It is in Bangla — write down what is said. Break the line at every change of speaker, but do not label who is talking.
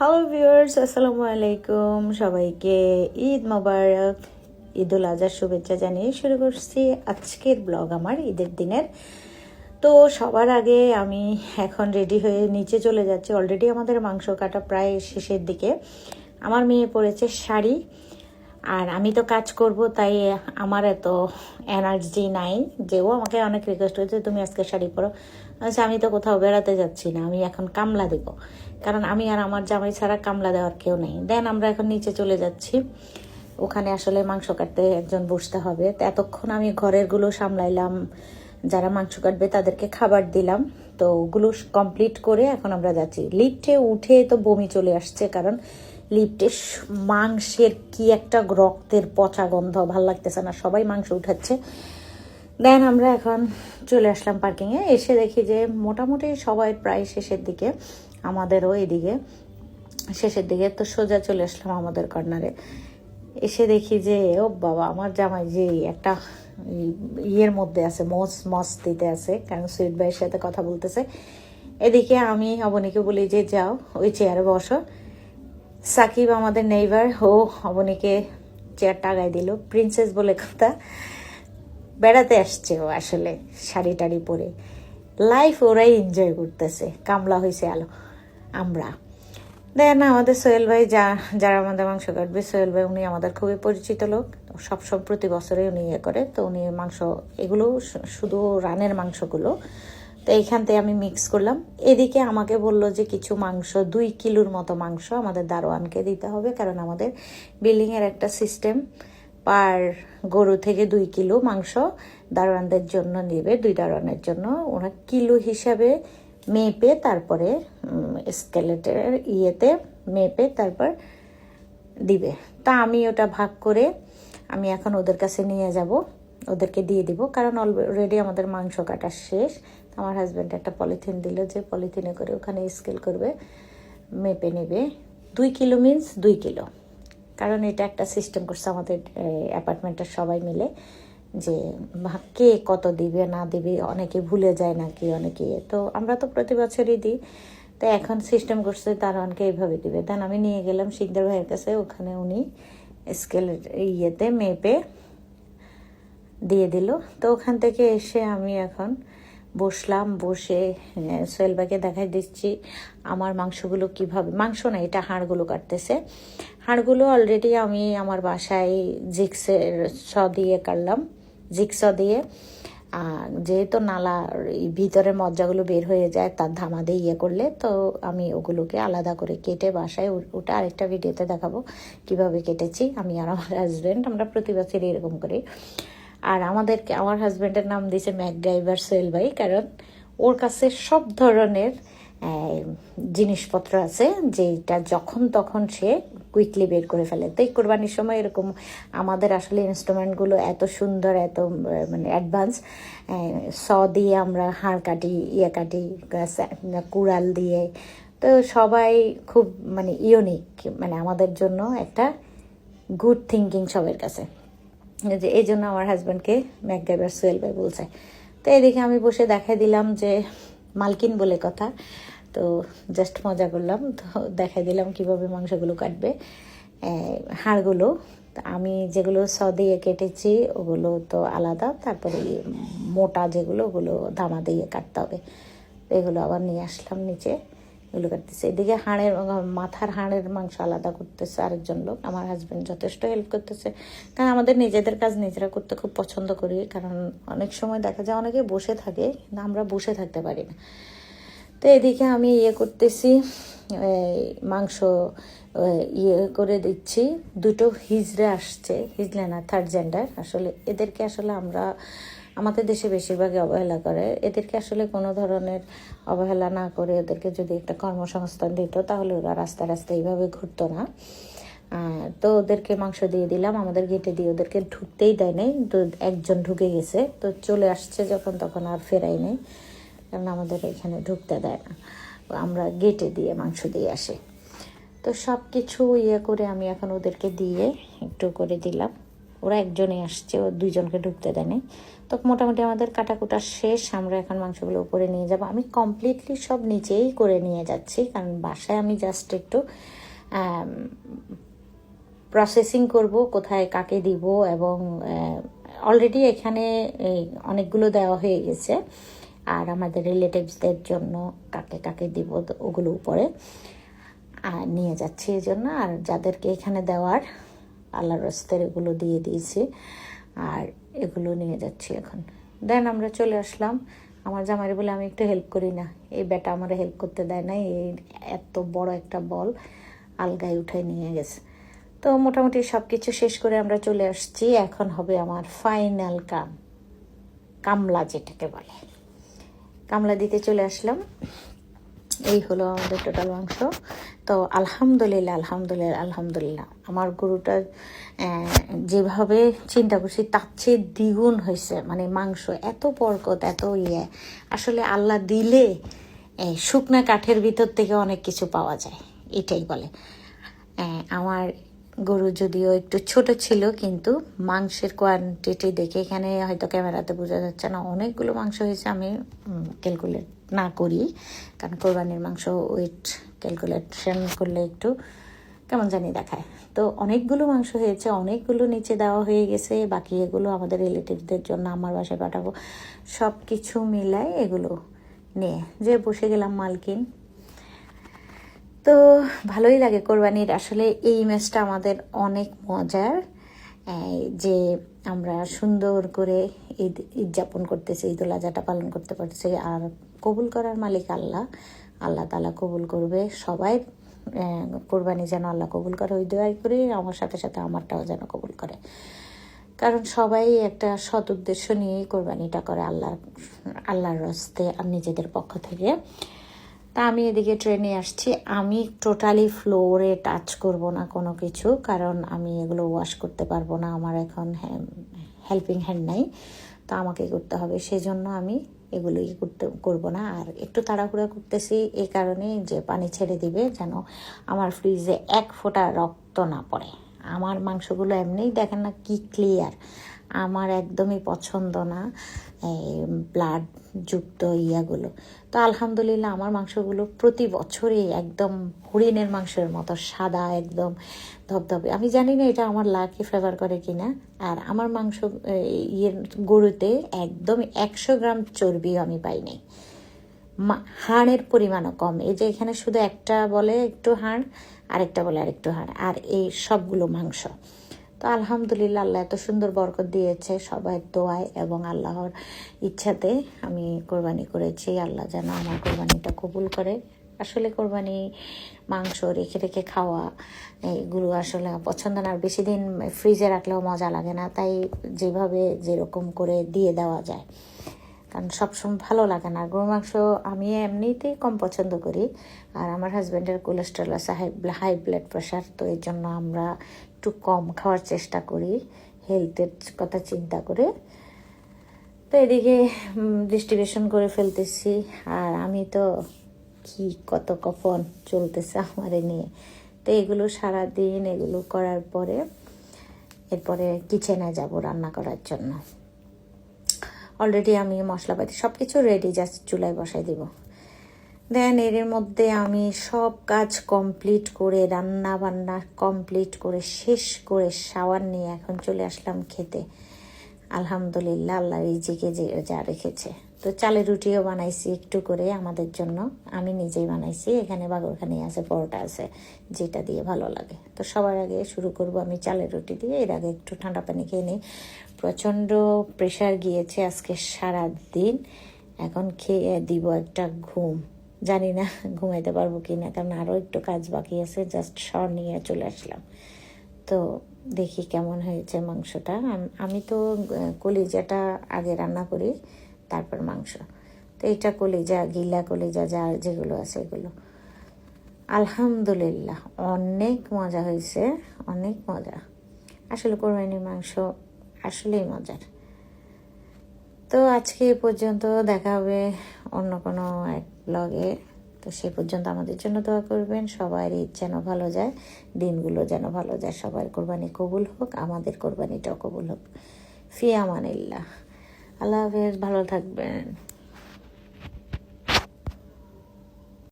হ্যালো ভিউয়ার্স, আসসালামু আলাইকুম। সবাইকে ঈদ মোবারক, ঈদুল আজহার শুভেচ্ছা জানিয়ে শুরু করছি আজকের ব্লগ আমার ঈদের দিনের। তো সবার আগে আমি এখন রেডি হয়ে নিচে চলে যাচ্ছি। অলরেডি আমাদের মাংস কাটা প্রায় শেষের দিকে। আমার মেয়ে পরেছে শাড়ি, আর আমি তো কাজ করব, তাই আমার এত এনার্জি নাই। যেও আমাকে অনেক রিকোয়েস্ট হয়েছে তুমি আজকে শাড়ি পরো। আচ্ছা, আমি তো কোথাও বেড়াতে যাচ্ছি না, আমি এখন কামলা দেব, কারণ আমি আর আমার জামাই ছাড়া কামলা দেওয়ার কেউ নেই। দেন আমরা এখন নিচে চলে যাচ্ছি। ওখানে আসলে মাংস কাটতে একজন বসতে হবে। তো এতক্ষণ আমি ঘরেরগুলো সামলাইলাম, যারা মাংস কাটবে তাদেরকে খাবার দিলাম। তো ওগুলো কমপ্লিট করে এখন আমরা যাচ্ছি। লিফটে উঠে তো বমি চলে আসছে, কারণ লিফটে মাংসের কি একটা রক্তের পচা গন্ধ, ভাল লাগতেছে না, সবাই মাংস উঠাচ্ছে। দেন আমরা এখন চলে আসলাম পার্কিংয়ে। এসে দেখি যে মোটামুটি সবাই প্রায় শেষের দিকে, আমাদেরও এদিকে শেষের দিকে। তো সোজা চলে আসলাম আমাদের কর্নারে। এসে দেখি যে ও বাবা, আমার জামাই যে একটা ইয়ের মধ্যে আছে, মস্তিতে আছে, কারণ সুইট ভাইয়ের সাথে কথা বলতেছে। এদিকে আমি অবনীকে বলি যে যাও ওই চেয়ারে বসো। সাকিব আমাদের নেইবার, ও অবনীকে চেয়ারটা আগায় দিল। প্রিন্সেস বলে কথা, বেড়াতে আসছে ও আসলে, শাড়ি টাড়ি পরে লাইফ ওরাই এনজয় করতেছে। কামলা হয়েছে আলো আমরা। দেন আমাদের সোহেল ভাই, যারা আমাদের মাংস কাটবে, সোহেল ভাই উনি আমাদের খুবই পরিচিত লোক। সব প্রতি বছরে উনি ইয়ে করে। তো উনি মাংস, এগুলো শুধু রানের মাংসগুলো, তো এইখান থেকে আমি মিক্স করলাম। এদিকে আমাকে বলল যে কিছু মাংস, 2 কিলোর মতো মাংস আমাদের দারোয়ানকে দিতে হবে, কারণ আমাদের বিল্ডিংয়ের একটা সিস্টেম, পার গরু থেকে 2 কিলো মাংস দারোয়ানদের জন্য নেবে, 2 দারোয়ানের জন্য। ওরা কিলো হিসাবে মেপে তারপরে স্কেলেটের ইয়েতে মেপে তারপর দিবে। তা আমি ওটা ভাগ করে আমি এখন ওদের কাছে নিয়ে যাব, ওদেরকে দিয়ে দিব, কারণ অলরেডি আমাদের মাংস কাটা শেষ। আমার হাজব্যান্ড একটা পলিথিন দিল, যে পলিথিনে করে ওখানে স্কেল করবে, মেপে নেবে। 2 কিলো মিন্স 2 কিলো, কারণ এটা একটা সিস্টেম করছে আমাদের অ্যাপার্টমেন্টের সবাই মিলে, যে কে কত দিবে না দিবে, অনেকে ভুলে যায় নাকি অনেকে। তো আমরা তো প্রতি বছরই দিই, তো এখন সিস্টেম করছে দারোয়ানকে এইভাবে দিবে। দেন আমি নিয়ে গেলাম শিকদার ভাইয়ের কাছে, ওখানে উনি স্কেল ইয়েতে মেপে দিয়ে দিল। তো ওখান থেকে এসে আমি এখন বসলাম, বসে সোহেল ভাইকে দেখাই দিচ্ছি আমার মাংসগুলো কিভাবে, মাংস না এটা হাড়গুলো কাটতেছে। হাড়গুলো অলরেডি আমি আমার বাসায় জিক্সের দিয়ে কাটলাম, জিক্স দিয়ে। যেহেতু নালার ভিতরে মজ্জাগুলো বের হয়ে যায় তার ধামা দিয়ে ইয়ে করলে, তো আমি ওগুলোকে আলাদা করে কেটে বাসায়, ওটা আরেকটা ভিডিওতে দেখাবো কিভাবে কেটেছি আমি আর আমার হাজব্যান্ড। আমরা প্রতি বছর এরকম করি। আর আমার হাজব্যান্ডের নাম দিয়েছে ম্যাকগাইভার সোহেল ভাই, কারণ ওর কাছে সব ধরনের জিনিসপত্র আছে, যেটা যখন তখন সে কুইকলি বের করে ফেলে। তো এই কোরবানির সময় এরকম আমাদের আসলে ইনস্ট্রুমেন্টগুলো এত সুন্দর, এত মানে অ্যাডভান্স। দিয়ে আমরা হাড় কাটি, ইয়ে কাটি, কুড়াল দিয়ে। তো সবাই খুব মানে ইউনিক, মানে আমাদের জন্য একটা গুড থিঙ্কিং সবার কাছে, যে এই জন্য আমার হাজব্যান্ডকে ম্যাকগাইভার সোহেল ভাই বলছে। তো এদিকে আমি বসে দেখাই দিলাম যে মালকিন বলে কথা, তো জাস্ট মজা করলাম। তো দেখাই দিলাম কিভাবে মাংসগুলো কাটবে, হাড়গুলো। আমি যেগুলো দিয়ে কেটেছি ওগুলো তো আলাদা, তারপরে মোটা যেগুলো ওগুলো ধামা দিয়ে কাটতে হবে। এগুলো আবার নিয়ে আসলাম নিচে, এগুলো কাটতেছে। এদিকে মাথার হাড়ের মাংস আলাদা করতেছে আরেকজন লোক। আমার হাজব্যান্ড যথেষ্ট হেল্প করতেছে, কারণ আমাদের নিজেদের কাজ নিজেরা করতে খুব পছন্দ করি। কারণ অনেক সময় দেখা যায় অনেকে বসে থাকে, কিন্তু আমরা বসে থাকতে পারি না। তো এদিকে আমি করতেছি, মাংস ইয়ে করে দিচ্ছি। 2টো হিজড়ে আসছে, হিজড়ে না, থার্ড জেন্ডার। আসলে এদেরকে আসলে আমাদের দেশে বেশিরভাগই অবহেলা করে। এদেরকে আসলে কোনো ধরনের অবহেলা না করে ওদেরকে যদি একটা কর্মসংস্থান দিত, তাহলে ওরা রাস্তায় রাস্তায় এইভাবে ঘুরতো না। তো ওদেরকে মাংস দিয়ে দিলাম। আমাদের গেটে দিয়ে ওদেরকে ঢুকতেই দেয় নাই, তো একজন ঢুকে গেছে, তো চলে আসছে যখন তখন আর ফেরাই নেই, কারণ আমাদের এখানে ঢুকতে দেয় না, আমরা গেটে দিয়ে মাংস দিয়ে আসি। তো সব কিছু করে আমি এখন ওদেরকে দিয়ে একটু করে দিলাম। ওরা একজনই আসছে, ও দুইজনকে ঢুকতে দেয়নি। তো মোটামুটি আমাদের কাটাকুটা শেষ, আমরা এখন মাংসগুলো উপরে নিয়ে যাব। আমি কমপ্লিটলি সব নিচেই করে নিয়ে যাচ্ছি, কারণ বাসায় আমি জাস্ট একটু প্রসেসিং করব কোথায় কাকে দিব, এবং অলরেডি এখানে অনেকগুলো দেওয়া হয়ে গেছে। আর আমাদের রিলেটিভসদের জন্য কাকে কাকে দিব ওগুলো উপরে নিয়ে যাচ্ছি এই জন্য। আর যাদেরকে এখানে দেওয়ার আল্লাহর রাস্তায় এগুলো দিয়ে দিয়েছি, আর এগুলো নিয়ে যাচ্ছি এখন। দেন আমরা চলে আসলাম। আমার জামাইরে বলে আমি একটু হেল্প করি না, এই বেটা আমার হেল্প করতে দেয় না, এই এত বড় একটা বল আলগায় উঠায় নিয়ে গেছে। তো মোটামুটি সব কিছু শেষ করে আমরা চলে আসছি। এখন হবে আমার ফাইনাল কামলা, যেটাকে বলে কামলা দিতে চলে আসলাম। এই হলো আমাদের টোটাল মাংস। তো আলহামদুলিল্লাহ আলহামদুলিল্লাহ আলহামদুলিল্লাহ, আমার গরুটা যেভাবে চিন্তা করছি তার চেয়ে দ্বিগুণ হয়েছে। মানে মাংস এত বরকত, এত আসলে আল্লাহ দিলে শুকনা কাঠের ভিতর থেকে অনেক কিছু পাওয়া যায়, এটাই বলে। আমার গরু যদিও একটু ছোট ছিল, কিন্তু মাংসের কোয়ান্টিটি দেখে, এখানে হয়তো ক্যামেরাতে বোঝা যাচ্ছে না, অনেকগুলো মাংস হয়েছে। আমি ক্যালকুলেট না করি, কারণ কোরবানির মাংস ওয়েট ক্যালকুলেশন করলে একটু কেমন জানি দেখায়। তো অনেকগুলো মাংস হয়েছে, অনেকগুলো নিচে দেওয়া হয়ে গেছে, বাকি এগুলো আমাদের রিলেটিভদের জন্য আমার বাসায় পাঠাবো। সব কিছু মিলাই এগুলো নিয়ে যে বসে গেলাম মালকিন। তো ভালোই লাগে কোরবানির। আসলে এই ম্যাচটা আমাদের অনেক মজার, যে আমরা সুন্দর করে ঈদ যাপন করতেছি, ঈদুল আজহাটা পালন করতে পারছি। আর কবুল করার মালিক আল্লাহ, আল্লাহ তাআলা কবুল করবে। সবাই কোরবানি যেন আল্লাহ কবুল করে, ওই দোয়াই করি। আমার সাথে সাথে আমারটাও যেন কবুল করে, কারণ সবাই একটা সৎ উদ্দেশ্য নিয়েই কোরবানিটা করে আল্লাহর রাস্তে আর নিজেদের পক্ষ থেকে। তা আমি এদিকে ট্রেনে আসছি। আমি টোটালি ফ্লোরে টাচ করব না কোনো কিছু, কারণ আমি এগুলো ওয়াশ করতে পারবো না, আমার এখন হেল্পিং হ্যান্ড নাই, তো আমাকে করতে হবে। সেজন্য আমি এগুলোই করব না। আর একটু তাড়াহুড়া করতেছি এই কারণে যে পানি ছেড়ে দিবে, যেন আমার ফ্রিজে এক ফোঁটা রক্ত না পড়ে। আমার মাংসগুলো এমনিই দেখেন না কি ক্লিয়ার, আমার একদমই পছন্দ না ব্লাড যুক্ত ইয়াগুলো। তো আলহামদুলিল্লাহ আমার মাংসগুলো প্রতি বছরই একদম হরিণের মাংসের মতো সাদা, একদম ধবধবে। আমি জানি না এটা আমার লাকি ফেভার করে কিনা। আর আমার মাংস গরুতে একদম 100 গ্রাম চর্বি আমি পাই নাই, হাড়ের পরিমাণও কম। এই যে এখানে শুধু একটা বলে একটু হাড়, আরেকটা বলে আরেকটু হাড়, আর এই সবগুলো মাংস। তো আলহামদুলিল্লাহ আল্লাহ এত সুন্দর বরকত দিয়েছে, সবাই দোয়ায় এবং আল্লাহর ইচ্ছাতে আমি কোরবানি করেছি। আল্লাহ যেন আমার কোরবানিটা কবুল করে। আসলে কোরবানি মাংস রেখে রেখে খাওয়া এগুলো আসলে পছন্দ না, আর বেশি দিন ফ্রিজে রাখলেও মজা লাগে না, তাই যেভাবে যেরকম করে দিয়ে দেওয়া যায়, কারণ সবসময় ভালো লাগে না। গরু মাংস আমি এমনিতেই কম পছন্দ করি, আর আমার হাজব্যান্ডের কোলেস্ট্রল আছে, হাই ব্লাড প্রেশার, তো এর জন্য আমরা একটু কম খাওয়ার চেষ্টা করি হেলথের কথা চিন্তা করে। তো এদিকে ডিস্ট্রিবিউশন করে ফেলতেছি, আর আমি তো কি কত কখন চলতেছে আমার নিয়ে। তো এগুলো সারাদিন এগুলো করার পরে এরপরে কিচেনে যাব রান্না করার জন্য। অলরেডি আমি মশলাপাতি সব কিছু রেডি, জাস্ট চুলায় বসাই দিব। দেন এর মধ্যে আমি সব কাজ কমপ্লিট করে, রান্না বান্না কমপ্লিট করে শেষ করে শাওয়ার নিয়ে এখন চলে আসলাম খেতে। আলহামদুলিল্লাহ আল্লাহ রিজিকে যা রেখেছে। তো চালের রুটিও বানাইছি একটু করে আমাদের জন্য, আমি নিজেই বানাইছি। এখানে বাগরখানি আছে, পরোটা আছে, যেটা দিয়ে ভালো লাগে। তো সবার আগে শুরু করব আমি চালের রুটি দিয়ে। এর আগে একটু ঠান্ডা পানি খেয়ে নিই। প্রচণ্ড প্রেশার গিয়েছে আজকে সারা দিন। এখন খেয়ে দিব একটা ঘুম, জানি না ঘুমাইতে পারবো কি না, কারণ আরও একটু কাজ বাকি আছে। জাস্ট শর নিয়ে চলে আসলাম। তো দেখি কেমন হয়েছে মাংসটা। আমি তো কলিজাটা আগে রান্না করি, তারপর মাংস। তো এটা কলিজা, গিলা কলিজা যা যেগুলো আছে এগুলো। আলহামদুলিল্লাহ অনেক মজা হয়েছে, অনেক মজা। আসলে কোরবানির মাংস আসলেই মজার। তো আজকে এ পর্যন্ত, দেখা হবে অন্য কোনো এক ব্লগে। তো সে পর্যন্ত আমাদের জন্য দোয়া করবেন, সবার ঈদ যেন ভালো যায়, দিনগুলো যেন ভালো যায়, সবার কোরবানি কবুল হোক, আমাদের কোরবানিটাও কবুল হোক। ফি আমানিল্লাহ। আল্লাহ হাফেজ, ভালো থাকবেন।